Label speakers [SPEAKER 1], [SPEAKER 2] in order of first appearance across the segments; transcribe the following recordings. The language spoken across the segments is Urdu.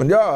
[SPEAKER 1] 50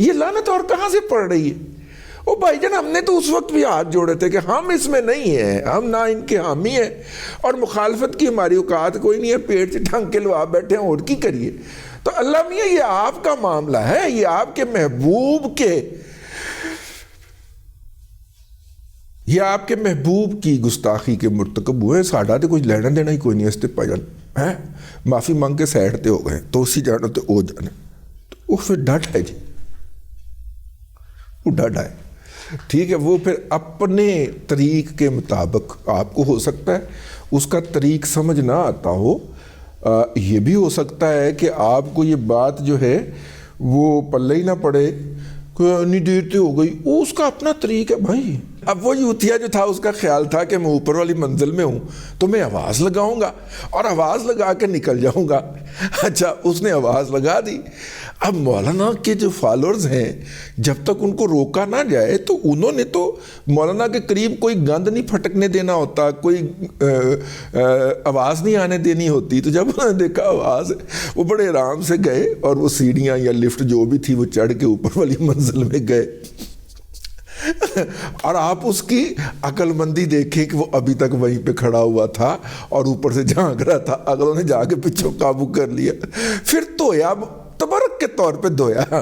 [SPEAKER 1] یہ لعنت اور کہاں سے پڑ رہی ہے؟ او بھائی جان، ہم نے تو اس وقت بھی ہاتھ جوڑے تھے کہ ہم اس میں نہیں ہیں، ہم نہ ان کے حامی ہیں، اور مخالفت کی ہماری اوقات کوئی نہیں ہے، پیٹ سے ٹھنگ کے لوا بیٹھے ہیں، اور کی کریے؟ تو اللہ میاں یہ آپ کا معاملہ ہے، یہ آپ کے محبوب کی گستاخی کے مرتکب ہوئے، ساڈا تو کچھ لینا دینا ہی کوئی نہیں اس تے پائی جان ہے، معافی مانگ کے سائڈ تے ہو گئے تو اسی جانا تو او جانا، تو وہ پھر ڈٹ ہے جی، وہ ڈٹ ہے، ٹھیک ہے۔ وہ پھر اپنے طریق کے مطابق، آپ کو ہو سکتا ہے اس کا طریق سمجھ نہ آتا ہو، یہ بھی ہو سکتا ہے کہ آپ کو یہ بات جو ہے وہ پلے ہی نہ پڑے کہ اتنی دیر تے ہو گئی، وہ اس کا اپنا طریق ہے بھائی۔ اب وہ یوتیا جو تھا اس کا خیال تھا کہ میں اوپر والی منزل میں ہوں تو میں آواز لگاؤں گا اور آواز لگا کے نکل جاؤں گا۔ اچھا، اس نے آواز لگا دی۔ اب مولانا کے جو فالورز ہیں، جب تک ان کو روکا نہ جائے تو انہوں نے تو مولانا کے قریب کوئی گند نہیں پھٹکنے دینا ہوتا، کوئی آواز نہیں آنے دینی ہوتی۔ تو جب انہوں نے دیکھا آواز، وہ بڑے آرام سے گئے اور وہ سیڑھیاں یا لفٹ جو بھی تھی وہ چڑھ کے اوپر والی منزل میں گئے۔ اور آپ اس کی عقل مندی دیکھیں کہ وہ ابھی تک وہیں پہ کھڑا ہوا تھا اور اوپر سے جھانک رہا تھا، اگر انہیں جا کے پیچھے قابو کر لیا، پھر دھویا، تبرک کے طور پہ دھویا۔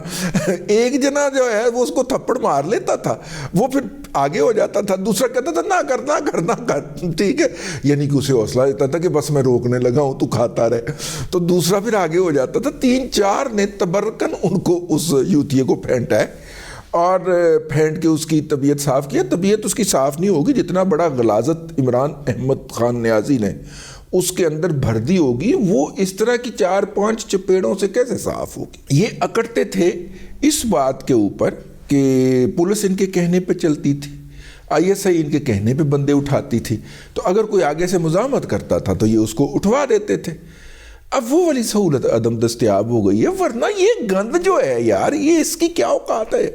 [SPEAKER 1] ایک جنا جو ہے وہ اس کو تھپڑ مار لیتا تھا، وہ پھر آگے ہو جاتا تھا، دوسرا کہتا تھا نہ کر، ٹھیک ہے، یعنی کہ اسے حوصلہ دیتا تھا کہ بس میں روکنے لگا ہوں، تو کھاتا رہے، تو دوسرا پھر آگے ہو جاتا تھا۔ 3-4 نے تبرکن ان کو، اس یوتیے کو پھینٹا ہے اور پھینٹ کے اس کی طبیعت صاف کیا۔ طبیعت اس کی صاف نہیں ہوگی جتنا بڑا غلاظت عمران احمد خان نیازی نے اس کے اندر بھر دی ہوگی، وہ اس طرح کی 4-5 چپیڑوں سے کیسے صاف ہوگی۔ یہ اکڑتے تھے اس بات کے اوپر کہ پولیس ان کے کہنے پہ چلتی تھی، ISI ان کے کہنے پہ بندے اٹھاتی تھی، تو اگر کوئی آگے سے مزاحمت کرتا تھا تو یہ اس کو اٹھوا دیتے تھے۔ اب وہ والی سہولت عدم دستیاب ہو گئی ہے، ورنہ یہ گند جو ہے یار، یہ اس کی کیا اوقات ہے؟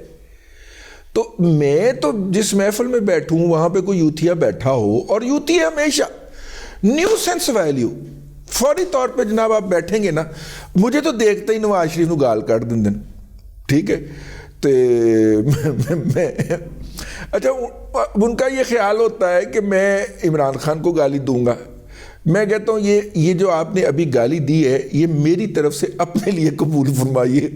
[SPEAKER 1] تو میں تو جس محفل میں بیٹھوں وہاں پہ کوئی یوتھیا بیٹھا ہو، اور یوتھیا ہمیشہ نیو سینس ویلیو فوری طور پہ جناب آپ بیٹھیں گے نا، مجھے تو دیکھتے ہی نواز شریف نو گال کٹ دن، ٹھیک ہے، تو میں اچھا ان کا یہ خیال ہوتا ہے کہ میں عمران خان کو گالی دوں گا، میں کہتا ہوں یہ جو آپ نے ابھی گالی دی ہے یہ میری طرف سے اپنے لیے قبول فرمائیے۔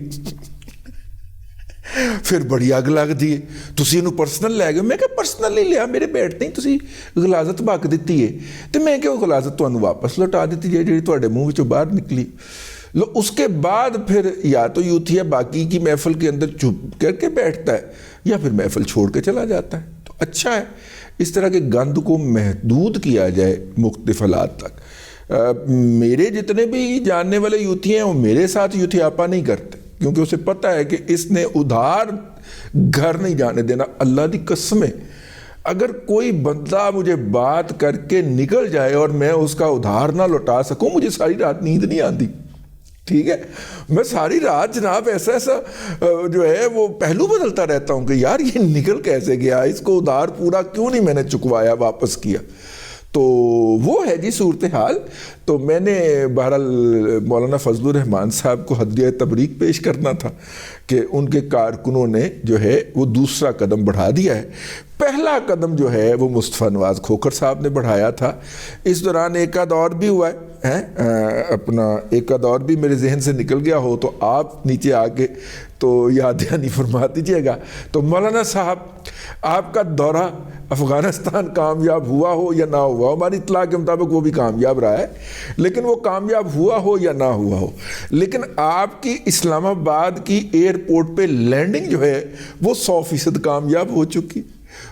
[SPEAKER 1] پھر بڑی اگ لگ دی ہے، تسی انہوں پرسنل لے گئے۔ میں کہا پرسنل نہیں لیا، میرے بیٹھتے ہی تسی غلاظت بک دیتی ہے، تو میں کہ وہ غلاظت تمہیں واپس لوٹا دیتی ہے جی تواڈے منہ وچوں باہر نکلی۔ لو اس کے بعد پھر یا تو یوتھیا باقی کی محفل کے اندر چپ کر کے بیٹھتا ہے یا پھر محفل چھوڑ کے چلا جاتا ہے۔ تو اچھا ہے اس طرح کے گند کو محدود کیا جائے مختلف حالات تک۔ میرے جتنے بھی جاننے والے یوتھی ہیں وہ میرے ساتھ یوتھیاپا نہیں کرتے، کیونکہ اسے پتہ ہے کہ اس نے ادھار گھر نہیں جانے دینا۔ اللہ دی قسم ہے، اگر کوئی بندہ مجھے بات کر کے نکل جائے اور میں اس کا ادھار نہ لوٹا سکوں، مجھے ساری رات نیند نہیں آتی، ٹھیک ہے، میں ساری رات جناب ایسا جو ہے وہ پہلو بدلتا رہتا ہوں کہ یار یہ نکل کیسے گیا، اس کو ادھار پورا کیوں نہیں میں نے چکوایا، واپس کیا۔ تو وہ ہے جی صورتحال۔ تو میں نے بہرحال مولانا فضل الرحمان صاحب کو ہدیہ تبریک پیش کرنا تھا کہ ان کے کارکنوں نے جو ہے وہ دوسرا قدم بڑھا دیا ہے۔ پہلا قدم جو ہے وہ مصطفیٰ نواز کھوکھر صاحب نے بڑھایا تھا۔ اس دوران ایک آدھ اور بھی ہوا ہے، اپنا ایک آدھ اور بھی میرے ذہن سے نکل گیا ہو تو آپ نیچے آ کے تو یاد دہانی فرما دیجیے گا۔ تو مولانا صاحب آپ کا دورہ افغانستان کامیاب ہوا ہو یا نہ ہوا ہو، ہماری اطلاع کے مطابق وہ بھی کامیاب رہا ہے، لیکن وہ کامیاب ہوا ہو یا نہ ہوا ہو، لیکن آپ کی اسلام آباد کی ایئرپورٹ پہ لینڈنگ جو ہے وہ 100% کامیاب ہو چکی۔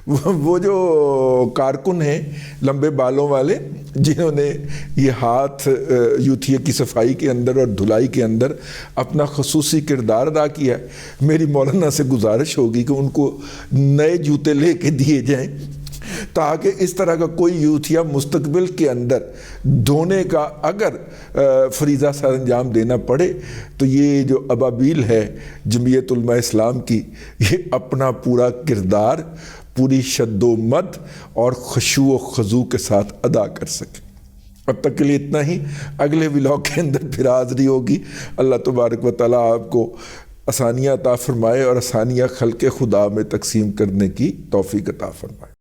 [SPEAKER 1] وہ جو کارکن ہیں لمبے بالوں والے جنہوں نے یہ ہاتھ یوتھیا کی صفائی کے اندر اور دھلائی کے اندر اپنا خصوصی کردار ادا کیا، میری مولانا سے گزارش ہوگی کہ ان کو نئے جوتے لے کے دیے جائیں تاکہ اس طرح کا کوئی یوتھیا مستقبل کے اندر دھونے کا اگر فریضہ سر انجام دینا پڑے تو یہ جو ابابیل ہے جمعیت علماء اسلام کی، یہ اپنا پورا کردار پوری شد و مد اور خشوع و خضوع کے ساتھ ادا کر سکے۔ اب تک کے لیے اتنا ہی، اگلے ولاگ کے اندر پھر حاضری ہوگی۔ اللہ تبارک و تعالیٰ آپ کو آسانیاں عطا فرمائے اور آسانیاں خلق خدا میں تقسیم کرنے کی توفیق عطا فرمائے.